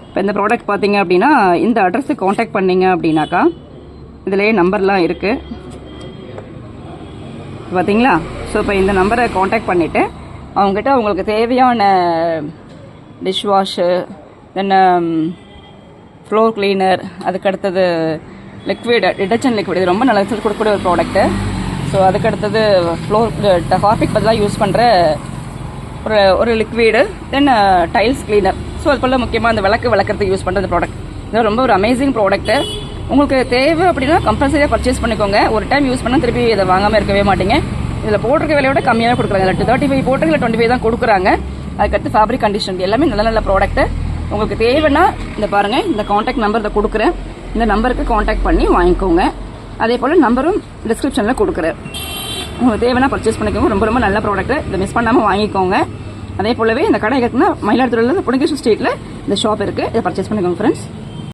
இப்போ இந்த ப்ராடக்ட் பார்த்தீங்க அப்படின்னா இந்த அட்ரஸுக்கு காண்டாக்ட் பண்ணிங்க அப்படின்னாக்கா இதிலேயே நம்பர்லாம் இருக்குது பார்த்தீங்களா. ஸோ இப்போ இந்த நம்பரை காண்டாக்ட் பண்ணிவிட்டு அவங்ககிட்ட உங்களுக்கு தேவையான டிஷ் வாஷு, தென் ஃப்ளோர் கிளீனர், அதுக்கடுத்தது லிக்விட், டிடர்ஜென்ட் லிக்விட், இது ரொம்ப நல்ல ரிசல்ட் கொடுக்கக்கூடிய ஒரு ப்ராடக்ட்டு. ஸோ அதுக்கடுத்தது ஃப்ளோர் ஹார்பிக் பதிலாக யூஸ் பண்ணுற ஒரு லிக்விடு, தென் டைல்ஸ் கிளீனர். ஸோ அது போல் முக்கியமாக அந்த விளக்குறதுக்கு யூஸ் பண்ணுற ப்ராடக்ட். இது ரொம்ப ஒரு அமேசிங் ப்ராடக்ட்டு. உங்களுக்கு தேவை அப்படின்னா கம்பல்சரியாக பர்ச்சேஸ் பண்ணிக்கோங்க. ஒரு டைம் யூஸ் பண்ணால் திருப்பி இதை வாங்காமல் இருக்கவே மாட்டீங்க. இதில் போட்டிருக்க விலையோட கம்மியாக கொடுக்குறாங்க. இல்லை 35 போட்டு இல்லை 25 தான் கொடுக்குறாங்க. அதுக்கடுத்து ஃபேப்ரிக் கண்டிஷன் எல்லாமே நல்ல நல்ல ப்ராடக்ட்டு. உங்களுக்கு தேவைன்னா இந்த பாருங்கள், இந்த காண்டாக்ட் நம்பர் இதை கொடுக்குறேன். இந்த நம்பருக்கு காண்டாக்ட் பண்ணி வாங்கிக்கோங்க. அதே போல் நம்பரும் டிஸ்கிரிப்ஷனில் கொடுக்குறேன். உங்களுக்கு தேவைன்னா பர்ச்சேஸ் பண்ணிக்கோங்க. ரொம்ப ரொம்ப நல்ல ப்ராடக்ட்டு. இதை மிஸ் பண்ணாமல் வாங்கிக்கோங்க. அதே போலவே இந்த கடை இருக்குன்னா மயிலாடுதுறையில் புடுங்கேஸ்வரி ஸ்ட்ரீட்டில் இந்த ஷாப் இருக்குது. இதை பர்ச்சேஸ் பண்ணிக்கோங்க ஃப்ரெண்ட்ஸ்.